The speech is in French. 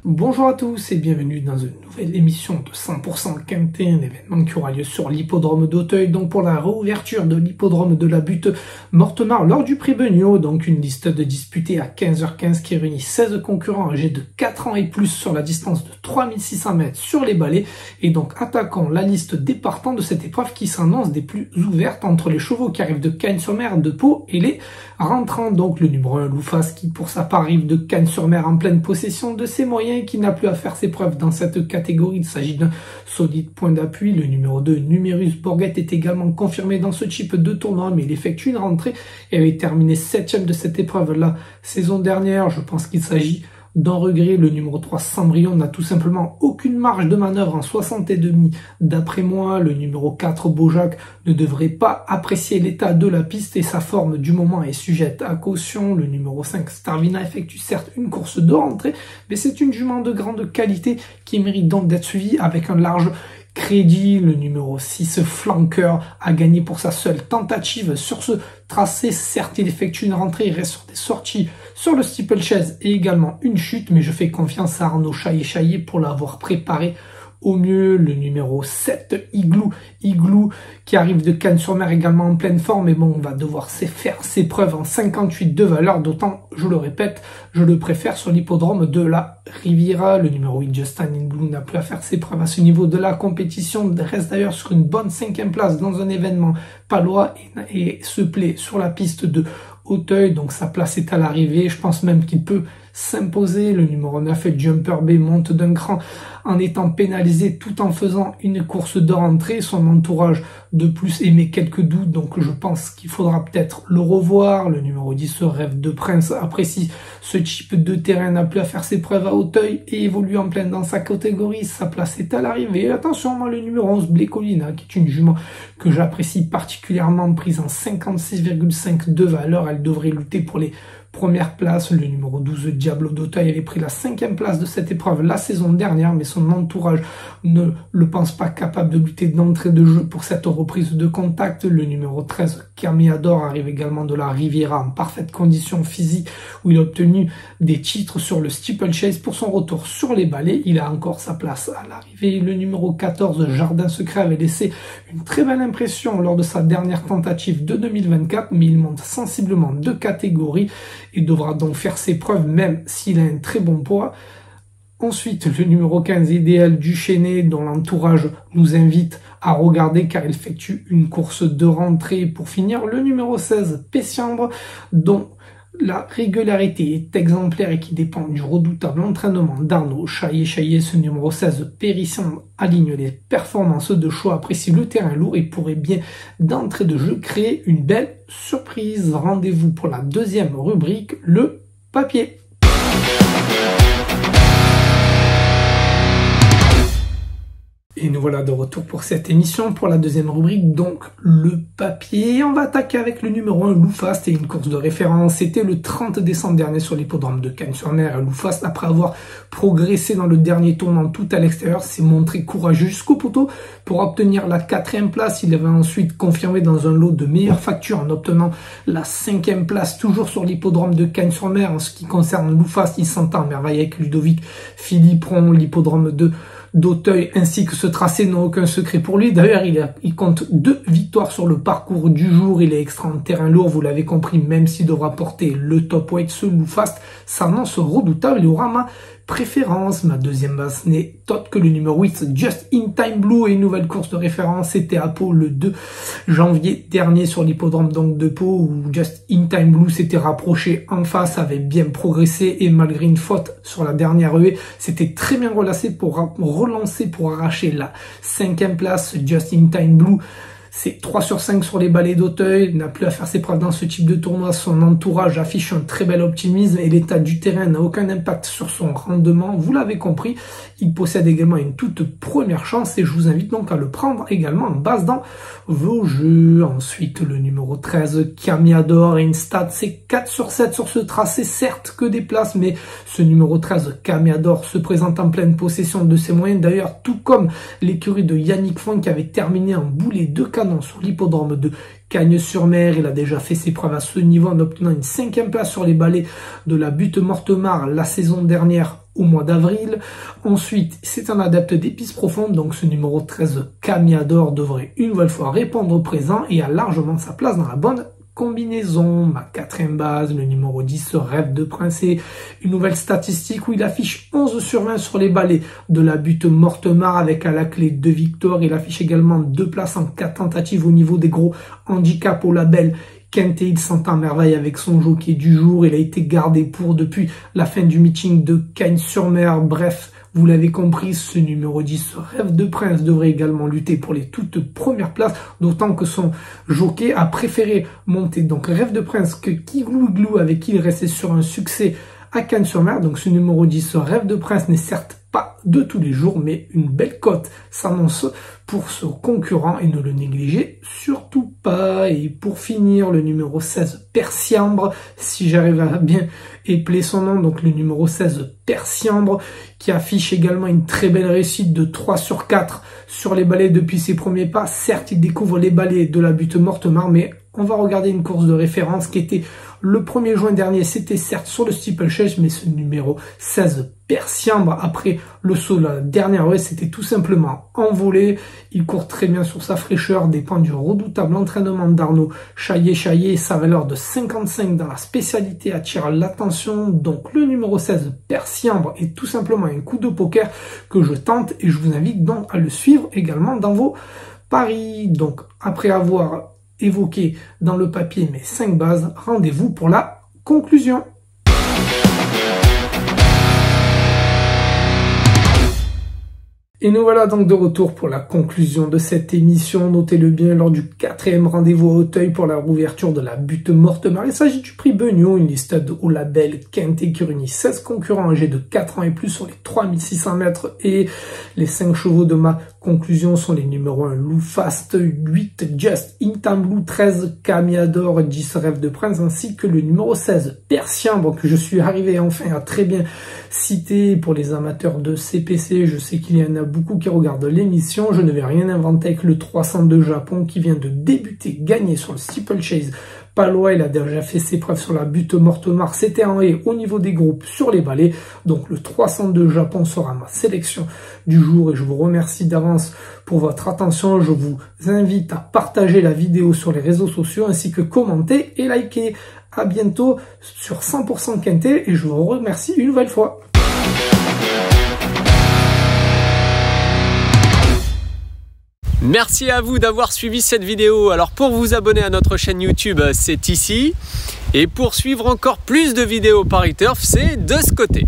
Bonjour à tous et bienvenue dans une nouvelle émission de 100% Quintet, un événement qui aura lieu sur l'hippodrome d'Auteuil, donc pour la réouverture de l'hippodrome de la Butte Mortemart lors du prix Beugnot, donc une liste de disputés à 15h15 qui réunit 16 concurrents âgés de 4 ans et plus sur la distance de 3600 mètres sur les balais, et donc attaquons la liste des partants de cette épreuve qui s'annonce des plus ouvertes entre les chevaux qui arrivent de Cagnes-sur-Mer, de Pau et les rentrants, donc le numéro 1 Loufas qui pour sa part arrive de Cagnes-sur-Mer en pleine possession de ses moyens et qui n'a plus à faire ses preuves dans cette catégorie. Il s'agit d'un solide point d'appui. Le numéro 2, Numerus Bourguette, est également confirmé dans ce type de tournoi, mais il effectue une rentrée et avait terminé 7e de cette épreuve la saison dernière. Je pense qu'il s'agit d'un regret. Le numéro 3, Cendrillon, n'a tout simplement aucune marge de manœuvre en 60,5 d'après moi. Le numéro 4, Beaujac, ne devrait pas apprécier l'état de la piste et sa forme du moment est sujette à caution. Le numéro 5, Starvina, effectue certes une course de rentrée, mais c'est une jument de grande qualité qui mérite donc d'être suivie avec un large crédit. Le numéro 6, Flanqueur, a gagné pour sa seule tentative sur ce tracé. Certes, il effectue une rentrée, il reste sur des sorties sur le steeplechase et également une chute, mais je fais confiance à Arnaud Chaillet pour l'avoir préparé au mieux. Le numéro 7, Igloo, qui arrive de Cagnes-sur-Mer également en pleine forme, mais bon, on va devoir faire ses preuves en 58 de valeur, d'autant, je le répète, je le préfère sur l'hippodrome de la Riviera. Le numéro 8, Justin in Blue, n'a plus à faire ses preuves à ce niveau de la compétition, reste d'ailleurs sur une bonne 5e place dans un événement palois et se plaît sur la piste de Auteuil, donc sa place est à l'arrivée. Je pense même qu'il peut s'imposer. Le numéro 9, Jumper B, monte d'un cran en étant pénalisé tout en faisant une course de rentrée. Son entourage de plus émet quelques doutes, donc je pense qu'il faudra peut-être le revoir. Le numéro 10, Rêve de Prince, apprécie ce type de terrain, n'a plus à faire ses preuves à Auteuil et évolue en pleine dans sa catégorie. Sa place est à l'arrivée. Et attention, moi, le numéro 11, Blécolina, qui est une jument que j'apprécie particulièrement, prise en 56,5 de valeur. Elle devrait lutter pour les première place. Le numéro 12, Diablo d'Auteuil, avait pris la 5e place de cette épreuve la saison dernière, mais son entourage ne le pense pas capable de lutter d'entrée de jeu pour cette reprise de contact. Le numéro 13, Kermiador, arrive également de la Riviera en parfaite condition physique, où il a obtenu des titres sur le steeplechase. Pour son retour sur les balais, il a encore sa place à l'arrivée. Le numéro 14, Jardin Secret, avait laissé une très belle impression lors de sa dernière tentative de 2024, mais il monte sensiblement de catégorie. Il devra donc faire ses preuves même s'il a un très bon poids. Ensuite, le numéro 15, Idéal du Chêné, dont l'entourage nous invite à regarder car il effectue une course de rentrée. Pour finir, le numéro 16, Pessiambre, dont la régularité est exemplaire et qui dépend du redoutable entraînement d'Arnaud Chaillet. Ce numéro 16, Périsson, aligne les performances de choix, apprécie le terrain lourd et pourrait bien d'entrée de jeu créer une belle surprise. Rendez-vous pour la deuxième rubrique, le papier. Et nous voilà de retour pour cette émission, pour la deuxième rubrique, donc le papier. On va attaquer avec le numéro 1, Loufas, et une course de référence. C'était le 30 décembre dernier sur l'hippodrome de Cagnes-sur-Mer. Loufas, après avoir progressé dans le dernier tournant tout à l'extérieur, s'est montré courageux jusqu'au poteau pour obtenir la 4e place. Il avait ensuite confirmé dans un lot de meilleure facture en obtenant la 5e place, toujours sur l'hippodrome de Cagnes-sur-Mer. En ce qui concerne Loufas, il s'entend à merveille avec Ludovic Philippron. L'hippodrome d'Auteuil ainsi que ce tracé n'ont aucun secret pour lui. D'ailleurs, il compte 2 victoires sur le parcours du jour. Il est extra en terrain lourd, vous l'avez compris, même s'il devra porter le top weight. Ce Loufas s'annonce redoutable et aura ma préférence. Ma deuxième base n'est autre que le numéro 8, Just in Time Blue, et une nouvelle course de référence. C'était à Pau le 2 janvier dernier sur l'hippodrome donc de Pau, où Just in Time Blue s'était rapproché en face, avait bien progressé et malgré une faute sur la dernière huée, c'était très bien relancer pour arracher la 5e place. Just in Time Blue C'est 3 sur 5 sur les balais d'Auteuil, n'a plus à faire ses preuves dans ce type de tournoi. Son entourage affiche un très bel optimisme et l'état du terrain n'a aucun impact sur son rendement. Vous l'avez compris, il possède également une toute première chance et je vous invite donc à le prendre également en base dans vos jeux. Ensuite, le numéro 13, Camiador, et une stat, c'est 4 sur 7 sur ce tracé, certes que des places, mais ce numéro 13, Camiador, se présente en pleine possession de ses moyens. D'ailleurs, tout comme l'écurie de Yannick Foin qui avait terminé en boulet de canon sur l'hippodrome de Cagnes-sur-Mer. Il a déjà fait ses preuves à ce niveau en obtenant une 5e place sur les balais de la Butte Mortemart la saison dernière au mois d'avril. Ensuite, c'est un adepte des pistes profondes, donc ce numéro 13, Camiador, devrait une nouvelle fois répondre au présent et a largement sa place dans la bonne combinaison. Ma 4e base, le numéro 10, Rêve de Prince, et une nouvelle statistique où il affiche 11 sur 20 sur les balais de la Butte Mortemart avec à la clé 2 victoires. Il affiche également 2 places en 4 tentatives au niveau des gros handicaps au label Quintet. Il s'entend merveille avec son jockey du jour. Il a été gardé pour depuis la fin du meeting de Cagnes-sur-Mer. Bref, vous l'avez compris, ce numéro 10, Rêve de Prince, devrait également lutter pour les toutes premières places, d'autant que son jockey a préféré monter donc Rêve de Prince que Kiglou Igloo, avec qui il restait sur un succès à Cagnes-sur-Mer. Donc ce numéro 10, Rêve de Prince, n'est certes pas de tous les jours, mais une belle cote s'annonce pour ce concurrent et ne le négligez surtout pas. Et pour finir, le numéro 16, Persiambre, si j'arrive à bien épeler son nom, donc le numéro 16, Persiambre, qui affiche également une très belle réussite de 3 sur 4 sur les balais depuis ses premiers pas. Certes, il découvre les balais de la Butte Mortemart, mais on va regarder une course de référence qui était le 1er juin dernier. C'était certes sur le steeplechase, mais ce numéro 16, Persiambre, après le saut la dernière race, c'était tout simplement envolé. Il court très bien sur sa fraîcheur, dépend du redoutable entraînement d'Arnaud Chaillet. Sa valeur de 55 dans la spécialité attire l'attention. Donc le numéro 16, Persiambre, est tout simplement un coup de poker que je tente et je vous invite donc à le suivre également dans vos paris. Donc après avoir évoqué dans le papier mes 5 bases, rendez-vous pour la conclusion. Et nous voilà donc de retour pour la conclusion de cette émission. Notez-le bien, lors du 4e rendez-vous à Auteuil pour la rouverture de la Butte Mortemart. Il s'agit du prix Beugnot, une liste au label Quintet qui réunit 16 concurrents âgés de 4 ans et plus sur les 3600 mètres. Et les 5 chevaux de ma conclusion sont les numéros 1, Lou Fast, 8, Just In Time Blue, 13, Camiador, 10, Rêve de Prince, ainsi que le numéro 16, Persiambre, que je suis arrivé enfin à très bien citer pour les amateurs de CPC. Je sais qu'il y en a beaucoup qui regardent l'émission. Je ne vais rien inventer avec le 302 Japon qui vient de débuter, gagner sur le steeplechase palois. Il a déjà fait ses preuves sur la Butte Mortemart. C'était en haie au niveau des groupes sur les balais. Donc le 302 Japon sera ma sélection du jour et je vous remercie d'avance pour votre attention. Je vous invite à partager la vidéo sur les réseaux sociaux ainsi que commenter et liker. À bientôt sur 100% Quintet et je vous remercie une nouvelle fois. Merci à vous d'avoir suivi cette vidéo. Alors pour vous abonner à notre chaîne YouTube, c'est ici. Et pour suivre encore plus de vidéos Paris Turf, c'est de ce côté.